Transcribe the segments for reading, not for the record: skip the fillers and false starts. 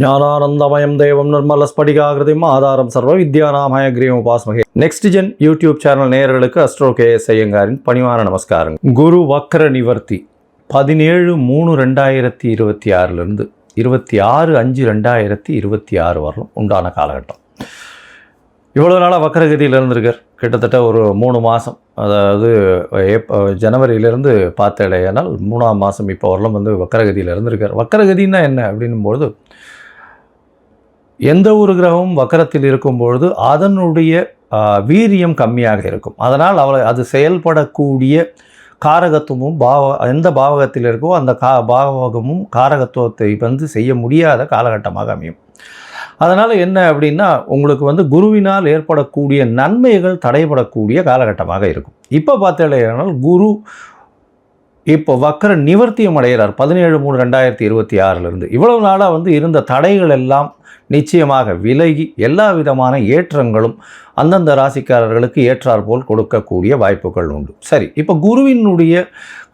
ஞானானந்தமயம் தேவம் நிர்மலஸ்படிகாகிருதிம் ஆதாரம் சர்வ வித்யாநாமய கிரீம் உபாஸ்மகே. நெக்ஸ்ட் ஜென் யூடியூப் சேனல் நேயர்களுக்கு அஸ்ட்ரோ KS ஐயங்காரின் பணிவான நமஸ்காரங்கள். குரு வக்ர நிவர்த்தி 17/3/2026 26/5/2026 வரலும் உண்டான காலகட்டம். இவ்வளோ நாளாக வக்கரகதியில் இருந்திருக்கார். கிட்டத்தட்ட ஒரு 3 மாதம், அதாவது ஜனவரியிலேருந்து பார்த்தேனால் 3ஆம் மாதம் இப்போ வரலும் வக்கரகதியில் இருந்திருக்கார். வக்கரகதின்னா என்ன அப்படின்னும்பொழுது, எந்த ஒரு கிரகமும் வக்கரத்தில் இருக்கும்பொழுது அதனுடைய வீரியம் கம்மியாக இருக்கும். அதனால் அது செயல்படக்கூடிய காரகத்துவமும் எந்த பாவகத்தில் இருக்கோ அந்த பாவகமும் காரகத்துவத்தை செய்ய முடியாத காலகட்டமாக அமையும். அதனால் என்ன அப்படின்னா, உங்களுக்கு குருவினால் ஏற்படக்கூடிய நன்மைகள் தடைபடக்கூடிய காலகட்டமாக இருக்கும். இப்போ பார்த்தேனால் குரு இப்போ வக்கர நிவர்த்தியம் அடைகிறார் 17/3/2026 இவ்வளவு நாளாக இருந்த தடைகள் எல்லாம் நிச்சயமாக விலகி எல்லா விதமான ஏற்றங்களும் அந்தந்த ராசிக்காரர்களுக்கு ஏற்றார் போல் கொடுக்கக்கூடிய வாய்ப்புகள் உண்டு. சரி, இப்போ குருவினுடைய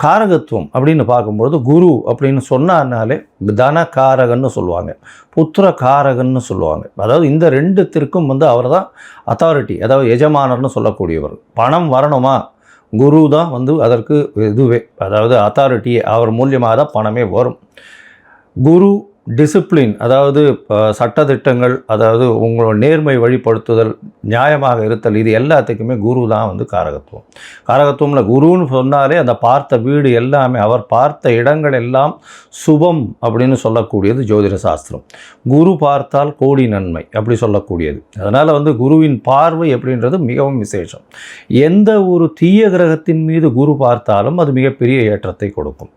காரகத்துவம் அப்படின்னு பார்க்கும்பொழுது, குரு அப்படின்னு சொன்னாலே தனகாரகன்னு சொல்லுவாங்க, புத்திர காரகன்னு சொல்லுவாங்க. அதாவது இந்த ரெண்டுத்திற்கும் அவர் தான் அத்தாரிட்டி, அதாவது எஜமானர்னு சொல்லக்கூடியவர். பணம் வரணுமா, குரு தான் அதற்கு இதுவே, அதாவது அத்தாரிட்டியே, அவர் மூலியமாக தான் பணமே வரும். குரு டிசிப்ளின், அதாவது சட்டத்திட்டங்கள், அதாவது உங்களோட நேர்மை வழிபடுத்துதல், நியாயமாக இருத்தல், இது எல்லாத்துக்குமே குரு தான் காரகத்துவம். காரகத்துவம்ல குருன்னு சொன்னாலே அந்த பார்த்த வீடு எல்லாமே, அவர் பார்த்த இடங்கள் எல்லாம் சுபம் அப்படின்னு சொல்லக்கூடியது ஜோதிட சாஸ்திரம். குரு பார்த்தால் கோடி நன்மை அப்படி சொல்லக்கூடியது. அதனால் குருவின் பார்வை அப்படின்றது மிகவும் விசேஷம். எந்த ஒரு தீய கிரகத்தின் மீது குரு பார்த்தாலும் அது மிகப்பெரிய ஏற்றத்தை கொடுக்கும்.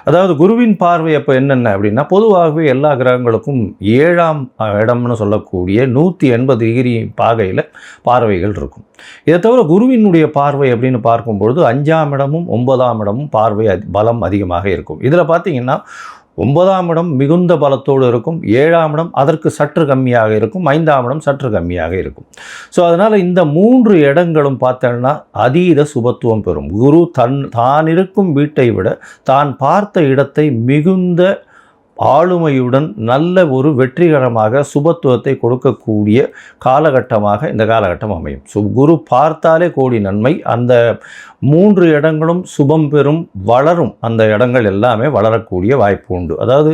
அதாவது குருவின் பார்வை அப்போ என்னென்ன அப்படின்னா, பொதுவாகவே எல்லா கிரகங்களுக்கும் 7ஆம் இடம்னு சொல்லக்கூடிய 180 டிகிரி பாகையில் பார்வைகள் இருக்கும். இதை தவிர குருவினுடைய பார்வை அப்படின்னு பார்க்கும்பொழுது 5ஆம் இடமும் 9ஆம் இடமும் பார்வை பலம் அதிகமாக இருக்கும். இதில் பார்த்தீங்கன்னா 9ஆம் இடம் மிகுந்த பலத்தோடு இருக்கும், 7ஆம் இடம் அதற்கு சற்று கம்மியாக இருக்கும், 5ஆம் இடம் சற்று கம்மியாக இருக்கும். ஸோ அதனால் இந்த 3 இடங்களும் பார்த்தோன்னா அதீத சுபத்துவம் பெறும். குரு தான் இருக்கும் வீட்டை விட தான் பார்த்த இடத்தை மிகுந்த ஆளுமையுடன் நல்ல ஒரு வெற்றிகரமாக சுபத்துவத்தை கொடுக்கக்கூடிய காலகட்டமாக இந்த காலகட்டம் அமையும். குரு பார்த்தாலே கோடி நன்மை. அந்த 3 இடங்களும் சுபம் பெறும், வளரும். அந்த இடங்கள் எல்லாமே வளரக்கூடிய வாய்ப்பு உண்டு. அதாவது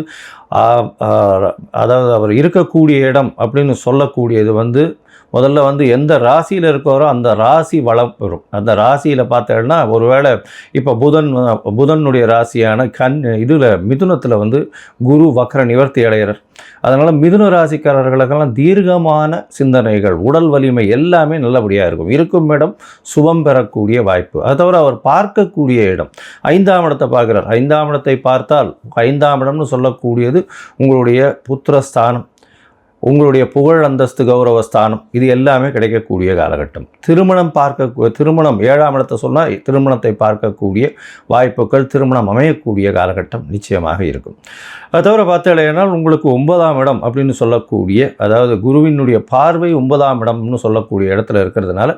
அவர் இருக்கக்கூடிய இடம் அப்படின்னு சொல்லக்கூடியது முதல்ல எந்த ராசியில் இருக்கிறோ அந்த ராசி வளம் பெறும். அந்த ராசியில் பார்த்தேன்னா, ஒருவேளை இப்போ புதனுடைய ராசியான மிதுனத்தில் குரு வக்ர நிவர்த்தி அடைகிறார். அதனால் மிதுன ராசிக்காரர்களுக்கெல்லாம் தீர்க்கமான சிந்தனைகள், உடல் வலிமை எல்லாமே நல்லபடியாக இருக்கும். இருக்கும் இடம் சுபம் பெறக்கூடிய வாய்ப்பு. அது தவிர அவர் பார்க்கக்கூடிய இடம் 5ஆம் இடத்தை பார்க்குறார். 5ஆம் இடத்தை பார்த்தால் 5ஆம் இடம்னு சொல்லக்கூடியது உங்களுடைய புத்திரஸ்தானம், உங்களுடைய புகழ் அந்தஸ்து கௌரவஸ்தானம், இது எல்லாமே கிடைக்கக்கூடிய காலகட்டம். திருமணம் 7ஆம் இடத்தை சொன்னால் திருமணத்தை பார்க்கக்கூடிய வாய்ப்புகள், திருமணம் அமையக்கூடிய காலகட்டம் நிச்சயமாக இருக்கும். அது தவிர பார்த்தீங்கன்னா உங்களுக்கு 9ஆம் இடம் அப்படின்னு சொல்லக்கூடிய, அதாவது குருவினுடைய பார்வை 9ஆம் இடம்னு சொல்லக்கூடிய இடத்துல இருக்கிறதுனால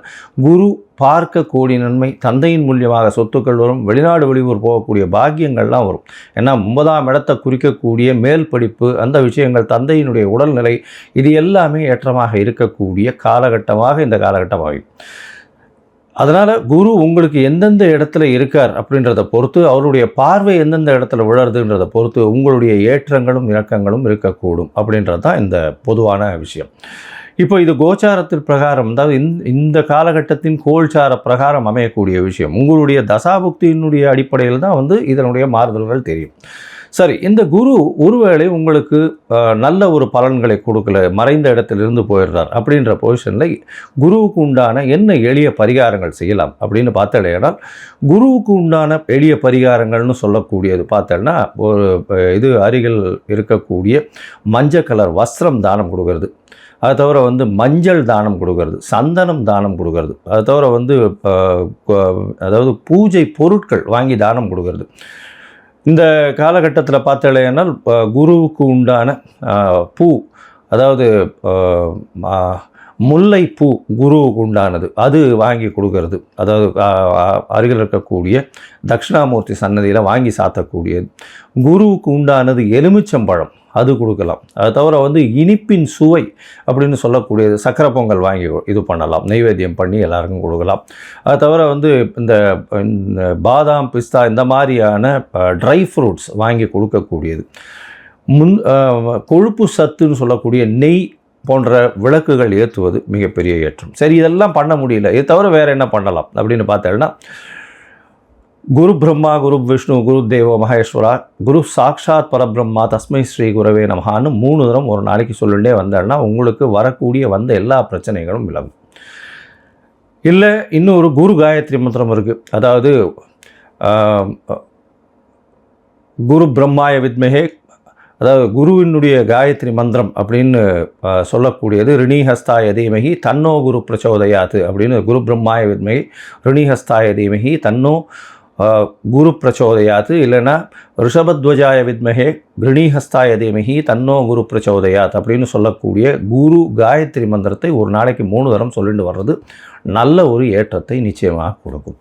குரு பார்க்க கோடி நன்மை, தந்தையின் மூலியமாக சொத்துக்கள் வரும், வெளிநாடு வெளியூர் போகக்கூடிய பாக்கியங்கள்லாம் வரும். ஏன்னா 9ஆம் இடத்தை குறிக்கக்கூடிய மேல் படிப்பு, அந்த விஷயங்கள், தந்தையினுடைய உடல்நிலை, இது எல்லாமே ஏற்றமாக இருக்கக்கூடிய காலகட்டமாக இந்த காலகட்டம் ஆகும். அதனால் குரு உங்களுக்கு எந்தெந்த இடத்துல இருக்கார் அப்படின்றத பொறுத்து, அவருடைய பார்வை எந்தெந்த இடத்துல விழறதுன்றதை பொறுத்து உங்களுடைய ஏற்றங்களும் இறக்கங்களும் இருக்கக்கூடும் அப்படின்றது தான் இந்த பொதுவான விஷயம். இப்போ இது கோச்சாரத்தில் பிரகாரம், அதாவது இந்த காலகட்டத்தின் கோல்சார பிரகாரம் அமையக்கூடிய விஷயம். உங்களுடைய தசாபுக்தியினுடைய அடிப்படையில் தான் இதனுடைய மாறுதல்கள் தெரியும். சரி, இந்த குரு ஒருவேளை உங்களுக்கு நல்ல ஒரு பலன்களை கொடுக்கல, மறைந்த இடத்திலிருந்து போயிடுறார் அப்படின்ற பொசிஷனில் குருவுக்கு உண்டான என்ன எளிய பரிகாரங்கள் செய்யலாம் அப்படின்னு பார்த்தேன்னா, குருவுக்கு உண்டான எளிய பரிகாரங்கள்னு சொல்லக்கூடியது பார்த்தேன்னா, ஒரு அருகில் இருக்கக்கூடிய மஞ்சள் கலர் வஸ்திரம் தானம் கொடுக்கறது, அது தவிர மஞ்சள் தானம் கொடுக்கறது, சந்தனம் தானம் கொடுக்கறது, அது தவிர அதாவது பூஜை பொருட்கள் வாங்கி தானம் கொடுக்கறது. இந்த காலகட்டத்தில் பார்த்தேன்னா குருவுக்கு உண்டான பூ, அதாவது முல்லைப்பூ குருவுக்கு உண்டானது, அது வாங்கி கொடுக்கறது, அதாவது அருகில் இருக்கக்கூடிய தட்சிணாமூர்த்தி சன்னதியில் வாங்கி சாத்தக்கூடியது. குருவுக்கு உண்டானது எலுமிச்சம்பழம், அது கொடுக்கலாம். அது தவிர வந்து இனிப்பின் சுவை அப்படின்னு சொல்லக்கூடியது சக்கரை பொங்கல் வாங்கி இது பண்ணலாம், நெய்வேத்தியம் பண்ணி எல்லாருக்கும் கொடுக்கலாம். அது தவிர வந்து இந்த பாதாம் பிஸ்தா இந்த மாதிரியான ட்ரை ஃப்ரூட்ஸ் வாங்கி கொடுக்கக்கூடியது. கொழுப்பு சத்துன்னு சொல்லக்கூடிய நெய் போன்ற விளக்குகள் ஏற்றுவது மிகப்பெரிய ஏற்றம். சரி, இதெல்லாம் பண்ண முடியல, இது தவிர வேறு என்ன பண்ணலாம் அப்படின்னு பார்த்தேன்னா, குரு பிரம்மா குரு விஷ்ணு குரு தேவோ மகேஸ்வரா குரு சாக்ஷாத் பரபிரம்மா தஸ்மை ஸ்ரீ குரவே நமஹான்னு 3 தரம் ஒரு நாளைக்கு சொல்லிட்டே வந்தேன்னா உங்களுக்கு வரக்கூடிய வந்த எல்லா பிரச்சனைகளும் விலகும். இல்லை இன்னொரு குரு காயத்ரி மந்திரம் இருக்குது. அதாவது குரு பிரம்மாய வித்மஹே, அதாவது குருவினுடைய காயத்ரி மந்திரம் அப்படின்னு சொல்லக்கூடியது ரிணிஹஸ்தாய தீமகி தன்னோ குரு பிரச்சோதயாத்து அப்படின்னு, குரு பிரம்மாய வித்மகி ரிணிஹஸ்தாய தீமகி தன்னோ குரு பிரச்சோதயாத்து, இல்லைன்னா ரிஷபத்வஜாய வித்மகே கிருணிஹஸ்தாய தீமகி தன்னோ குரு பிரச்சோதயாத் அப்படின்னு சொல்லக்கூடிய குரு காயத்ரி மந்திரத்தை ஒரு நாளைக்கு 3 தரம் சொல்லிட்டு வர்றது நல்ல ஒரு ஏற்றத்தை நிச்சயமாக கொடுக்கும்.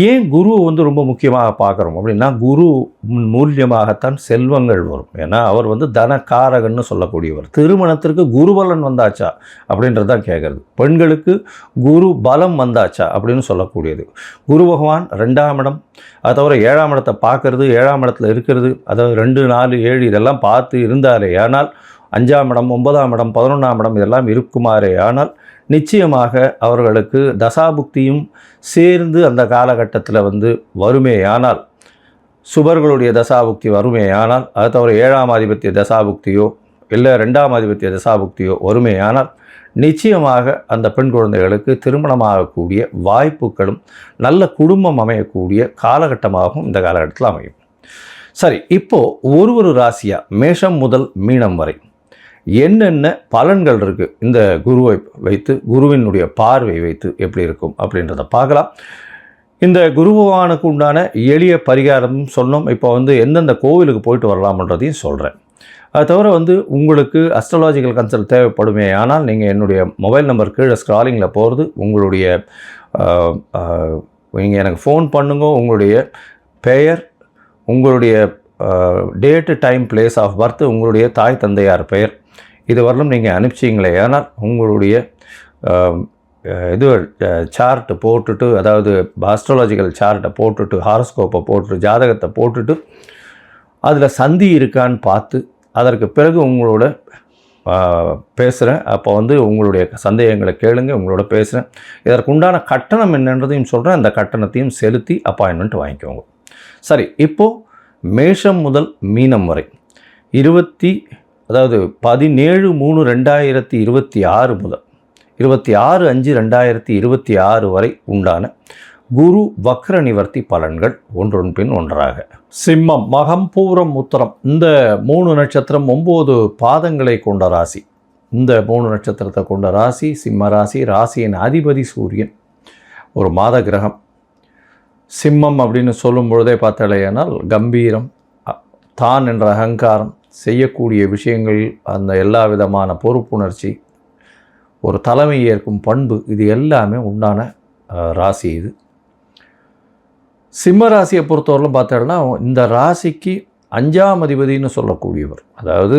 ஏன் குருவை வந்து ரொம்ப முக்கியமாக பார்க்குறோம் அப்படின்னா, குரு மூலியமாகத்தான் செல்வங்கள் வரும். ஏன்னா அவர் வந்து தனக்காரகன்னு சொல்லக்கூடியவர். திருமணத்திற்கு குருபலன் வந்தாச்சா அப்படின்றது தான் கேட்குறது. பெண்களுக்கு குரு பலம் வந்தாச்சா அப்படின்னு சொல்லக்கூடியது. குரு பகவான் 2ஆம் இடம், அது தவிர 7ஆம் இடத்தை பார்க்கறது, 7ஆம் இடத்துல இருக்கிறது, அதாவது 2, 4, 7 இதெல்லாம் பார்த்து இருந்தாரே ஆனால், 5ஆம் இடம் 9ஆம் இடம் 11ஆம் இடம் இதெல்லாம் இருக்குமாறே ஆனால் நிச்சயமாக அவர்களுக்கு தசாபுக்தியும் சேர்ந்து அந்த காலகட்டத்தில் வந்து வருமேயானால், சுபர்களுடைய தசாபுக்தி வருமேயானால், அது தவிர 7ஆம் ஆதிபத்திய தசாபுக்தியோ இல்லை 2ஆம் ஆதிபத்திய தசாபுக்தியோ வருமேயானால் நிச்சயமாக அந்த பெண் குழந்தைகளுக்கு திருமணமாகக்கூடிய வாய்ப்புகளும் நல்ல குடும்பம் அமையக்கூடிய காலகட்டமாகவும் இந்த காலகட்டத்தில் அமையும். சரி, இப்போது ஒரு ராசியாக மேஷம் முதல் மீனம் வரை என்னென்ன பலன்கள் இருக்குது இந்த குருவை வைத்து, குருவினுடைய பார்வை வைத்து எப்படி இருக்கும் அப்படின்றத பார்க்கலாம். இந்த குரு பகவானுக்கு உண்டான எளிய பரிகாரம் சொன்னோம். இப்போ வந்து எந்தெந்த கோவிலுக்கு போயிட்டு வரலாம்ன்றதையும் சொல்கிறேன். அது தவிர வந்து உங்களுக்கு அஸ்ட்ராலாஜிக்கல் கன்சல்ட் தேவைப்படுமே ஆனால் நீங்கள் என்னுடைய மொபைல் நம்பர் கீழே ஸ்க்ராலிங்கில் போகிறது, உங்களுடைய நீங்கள் எனக்கு ஃபோன் பண்ணுங்க, உங்களுடைய பெயர், உங்களுடைய date time place of birth, உங்களுடைய தாய் தந்தையார் பெயர் இது வரலும் நீங்கள் அனுப்பிச்சிங்களே ஆனால் உங்களுடைய இது சார்ட்டு போட்டுட்டு, அதாவது ஆஸ்ட்ராலஜிக்கல் சார்ட்டை போட்டுட்டு, ஹாரோஸ்கோப்பை போட்டுட்டு, ஜாதகத்தை போட்டுட்டு அதில் சந்தி இருக்கான்னு பார்த்து அதற்கு பிறகு உங்களோட பேசுகிறேன். அப்போ வந்து உங்களுடைய சந்தேகங்களை கேளுங்க, உங்களோட பேசுகிறேன். இதற்குண்டான கட்டணம் என்னன்றதையும் சொல்கிறேன். அந்த கட்டணத்தையும் செலுத்தி அப்பாயின்மெண்ட் வாங்கிக்கோங்க. சரி, இப்போது மேஷம் முதல் மீனம் வரை 17/3/2026 முதல் 26/5/2026 வரை உண்டான குரு வக்ர நிவர்த்தி பலன்கள் ஒன்றொன் பின் ஒன்றாக. சிம்மம், மகம், பூரம், உத்தரம் இந்த 3 நட்சத்திரம் 9 பாதங்களை கொண்ட ராசி. இந்த 3 நட்சத்திரத்தை கொண்ட ராசி சிம்ம ராசி. ராசியின் அதிபதி சூரியன், ஒரு மாத கிரகம். சிம்மம் அப்படின்னு சொல்லும் பொழுதே பார்த்தாலேயானால் கம்பீரம், தான் என்ற அகங்காரம், செய்யக்கூடிய விஷயங்கள் அந்த எல்லா விதமான பொறுப்புணர்ச்சி, ஒரு தலைமை ஏற்கும் பண்பு, இது எல்லாமே உண்டான ராசி இது. சிம்ம ராசியை பொறுத்தவரையிலும் பார்த்தோம்னா இந்த ராசிக்கு 5ஆம் அதிபதினு சொல்லக்கூடியவர், அதாவது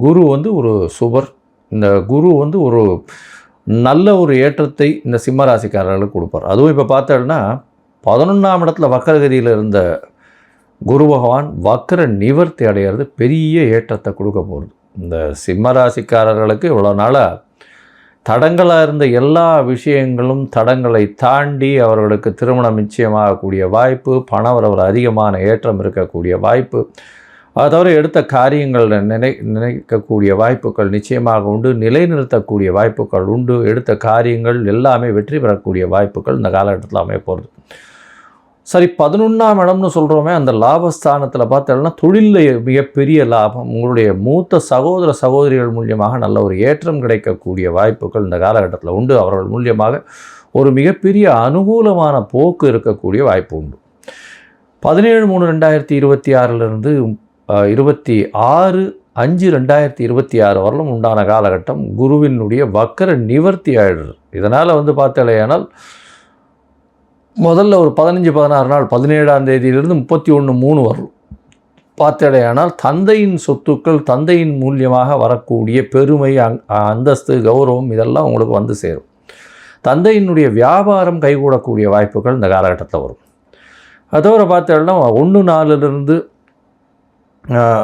குரு வந்து ஒரு சுபர். இந்த குரு வந்து ஒரு நல்ல ஒரு ஏற்றத்தை இந்த சிம்ம ராசிக்காரர்களுக்கு கொடுப்பார். அதுவும் இப்போ பார்த்தோம்னா 11ஆம் இடத்துல வக்கரகதியில் இருந்த குரு பகவான் வக்கர நிவர்த்தி அடைகிறது பெரிய ஏற்றத்தை கொடுக்க போகிறது. இந்த சிம்ம ராசிக்காரர்களுக்கு இவ்வளோ நாளாக தடங்களாக இருந்த எல்லா விஷயங்களும் தடங்களை தாண்டி அவர்களுக்கு திருமணம் நிச்சயமாகக்கூடிய வாய்ப்பு, பணவரவு அதிகமான ஏற்றம் இருக்கக்கூடிய வாய்ப்பு, அதை தவிர எடுத்த காரியங்கள் நினைக்கக்கூடிய வாய்ப்புகள் நிச்சயமாக உண்டு, நிலைநிறுத்தக்கூடிய வாய்ப்புகள் உண்டு, எடுத்த காரியங்கள் எல்லாமே வெற்றி பெறக்கூடிய வாய்ப்புகள் இந்த காலகட்டத்தில் அமைய போகிறது. சரி, 11ஆம் இடம்னு சொல்கிறோமே, அந்த லாபஸ்தானத்தில் பார்த்தோம்னா தொழிலில் மிகப்பெரிய லாபம், உங்களுடைய மூத்த சகோதர சகோதரிகள் மூலியமாக நல்ல ஒரு ஏற்றம் கிடைக்கக்கூடிய வாய்ப்புகள் இந்த காலகட்டத்தில் உண்டு. அவர்கள் மூலியமாக ஒரு மிகப்பெரிய அனுகூலமான போக்கு இருக்கக்கூடிய வாய்ப்பு உண்டு. 17/3/2026 26/5/2026 வரலும் உண்டான காலகட்டம் குருவினுடைய வக்கர நிவர்த்தி ஆயிடுது. இதனால் வந்து பார்த்தாலேயானால் முதல்ல ஒரு 15-16 நாள் 17ஆம் தேதியிலிருந்து 31/3 வரும். பார்த்தடையானால் தந்தையின் சொத்துக்கள், தந்தையின் மூலியமாக வரக்கூடிய பெருமை, அந்தஸ்து, கௌரவம் இதெல்லாம் உங்களுக்கு வந்து சேரும். தந்தையினுடைய வியாபாரம் கைகூடக்கூடிய வாய்ப்புகள் இந்த காலகட்டத்தில் வரும். அதோட பார்த்தோம்னா 1-4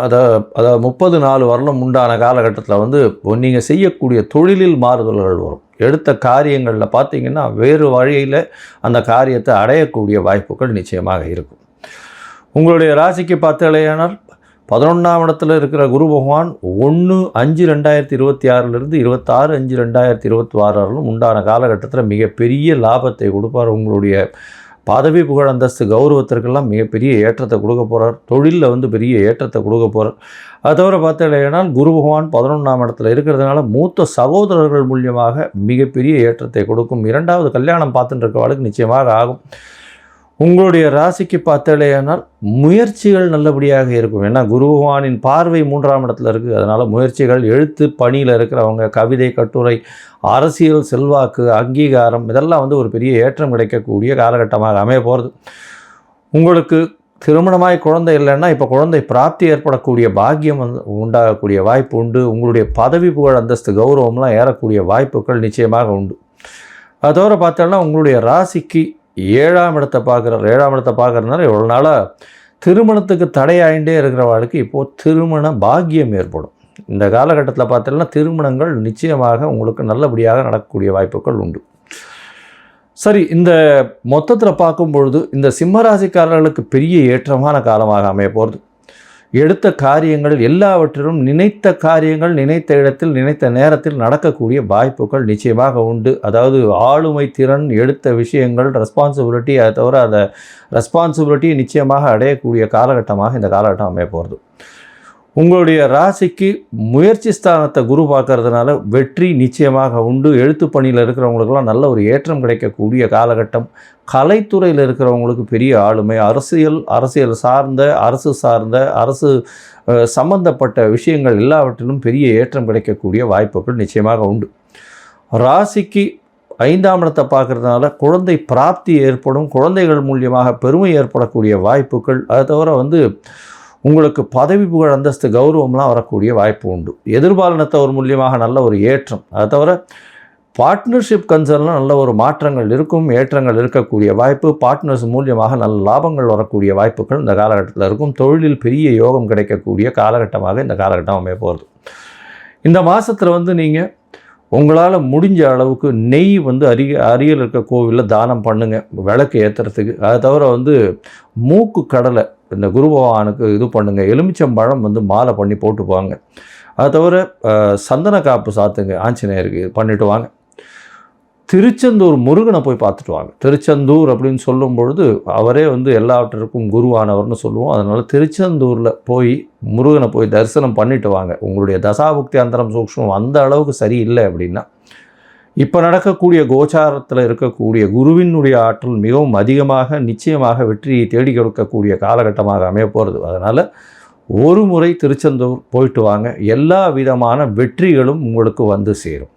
அதாவது 30-4 வருடம் உண்டான காலகட்டத்தில் வந்து நீங்கள் செய்யக்கூடிய தொழிலில் மாறுதல்கள் வரும். எடுத்த காரியங்களில் பார்த்தீங்கன்னா வேறு வழியில் அந்த காரியத்தை அடையக்கூடிய வாய்ப்புகள் நிச்சயமாக இருக்கும். உங்களுடைய ராசிக்கு பார்த்தலையானால் 11ஆம் இடத்துல இருக்கிற குரு பகவான் 1/5/2026 26/5/2026 உண்டான காலகட்டத்தில் மிகப்பெரிய லாபத்தை கொடுப்பார். உங்களுடைய பதவி, புகழ், அந்தஸ்து, கௌரவத்திற்கெல்லாம் மிகப்பெரிய ஏற்றத்தை கொடுக்க போகிறார். தொழிலில் வந்து பெரிய ஏற்றத்தை கொடுக்க போகிறார். அதை தவிர பார்த்தீங்கன்னா குரு பகவான் 11ஆம் இடத்துல இருக்கிறதுனால மூத்த சகோதரர்கள் மூலியமாக மிகப்பெரிய ஏற்றத்தை கொடுக்கும். 2வது கல்யாணம் பார்த்துட்டு இருக்கவாளுக்கு நிச்சயமாக ஆகும். உங்களுடைய ராசிக்கு பார்த்தலையானால் முயற்சிகள் நல்லபடியாக இருக்கும். ஏன்னா குரு பகவானின் பார்வை 3ஆம் இடத்துல இருக்குது. அதனால் முயற்சிகள், எழுத்து பணியில் இருக்கிறவங்க, கவிதை, கட்டுரை, அரசியல், செல்வாக்கு, அங்கீகாரம் இதெல்லாம் வந்து ஒரு பெரிய ஏற்றம் கிடைக்கக்கூடிய காலகட்டமாக அமைய போகிறது. உங்களுக்கு திருமணமாய் குழந்தை இல்லைன்னா இப்போ குழந்தை பிராப்தி ஏற்படக்கூடிய பாக்கியம் வந்து உண்டாகக்கூடிய வாய்ப்பு உண்டு. உங்களுடைய பதவி, புகழ், அந்தஸ்து, கௌரவம்லாம் ஏறக்கூடிய வாய்ப்புகள் நிச்சயமாக உண்டு. அதோட பார்த்தோன்னா உங்களுடைய ராசிக்கு 7ஆம் இடத்தை பார்க்குறார். 7ஆம் இடத்தை பார்க்குறதுனால எவ்வளோ நாளாக திருமணத்துக்கு தடையாயிண்டே இருக்கிறவர்களுக்கு இப்போது திருமண பாக்கியம் ஏற்படும். இந்த காலகட்டத்தில் பார்த்தீங்கன்னா திருமணங்கள் நிச்சயமாக உங்களுக்கு நல்லபடியாக நடக்கக்கூடிய வாய்ப்புகள் உண்டு. சரி, இந்த மொத்தத்தில் பார்க்கும்பொழுது இந்த சிம்மராசிக்காரர்களுக்கு பெரிய ஏற்றமான காலமாக அமைய போகிறது. எடுத்த காரியங்கள் எல்லாவற்றிலும் நினைத்த காரியங்கள் நினைத்த இடத்தில் நினைத்த நேரத்தில் நடக்கக்கூடிய வாய்ப்புகள் நிச்சயமாக உண்டு. அதாவது ஆளுமை திறன், எடுத்த விஷயங்கள், ரெஸ்பான்சிபிலிட்டி, அதை தவிர அந்த ரெஸ்பான்சிபிலிட்டியை நிச்சயமாக அடையக்கூடிய காலகட்டமாக இந்த காலகட்டம் அமைய போகிறது. உங்களுடைய ராசிக்கு முயற்சி ஸ்தானத்தை குரு பார்க்கறதுனால வெற்றி நிச்சயமாக உண்டு. எழுத்து பணியில் இருக்கிறவங்களுக்கெல்லாம் நல்ல ஒரு ஏற்றம் கிடைக்கக்கூடிய காலகட்டம். கலைத்துறையில் இருக்கிறவங்களுக்கு பெரிய ஆளுமை, அரசியல் சார்ந்த, அரசு சம்பந்தப்பட்ட விஷயங்கள் எல்லாவற்றிலும் பெரிய ஏற்றம் கிடைக்கக்கூடிய வாய்ப்புகள் நிச்சயமாக உண்டு. ராசிக்கு 5ஆம் இடத்தை பார்க்கறதுனால குழந்தை பிராப்தி ஏற்படும். குழந்தைகள் மூலியமாக பெருமை ஏற்படக்கூடிய வாய்ப்புகள். அதை தவிர வந்து உங்களுக்கு பதவி, புகழ், அந்தஸ்து, கௌரவம்லாம் வரக்கூடிய வாய்ப்பு உண்டு. எதிர்பாலினத்தவர் மூலியமாக நல்ல ஒரு ஏற்றம். அதை தவிர பார்ட்னர்ஷிப் கன்சர்னில் நல்ல ஒரு மாற்றங்கள் இருக்கும், ஏற்றங்கள் இருக்கக்கூடிய வாய்ப்பு. பார்ட்னர்ஸ் மூலியமாக நல்ல லாபங்கள் வரக்கூடிய வாய்ப்புகள் இந்த காலகட்டத்தில் இருக்கும். தொழிலில் பெரிய யோகம் கிடைக்கக்கூடிய காலகட்டமாக இந்த காலகட்டம் அமைய போகிறது. இந்த மாதத்தில் வந்து நீங்கள் உங்களால் முடிஞ்ச அளவுக்கு நெய் வந்து அருகில் இருக்க கோவிலில் தானம் பண்ணுங்கள், விளக்கு ஏற்றுறதுக்கு. அதை தவிர வந்து மூக்கு கடலை இந்த குரு பகவானுக்கு இது பண்ணுங்கள். எலுமிச்சம்பழம் வந்து மாலை பண்ணி போட்டுப்பாங்க. அதை தவிர சந்தன காப்பு சாத்துங்க, ஆஞ்சநேயருக்கு பண்ணிட்டு வாங்க. திருச்செந்தூர் முருகனை போய் பார்த்துட்டு வாங்க. திருச்செந்தூர் அப்படின்னு சொல்லும் பொழுது அவரே வந்து எல்லாவற்றிற்கும் குருவானவர்னு சொல்லுவோம். அதனால் திருச்செந்தூரில் போய் முருகனை போய் தரிசனம் பண்ணிட்டு வாங்க. உங்களுடைய தசாபுக்தி அந்தரம் சூக்ஷ்மம் அந்த அளவுக்கு சரியில்லை அப்படின்னா இப்போ நடக்கக்கூடிய கோச்சாரத்தில் இருக்கக்கூடிய குருவினுடைய ஆற்றல் மிகவும் அதிகமாக நிச்சயமாக வெற்றியை தேடி கொடுக்கக்கூடிய காலகட்டமாக அமைய போகிறது. அதனால் ஒரு முறை திருச்செந்தூர் போயிட்டு வாங்க. எல்லா விதமான வெற்றிகளும் உங்களுக்கு வந்து சேரும்.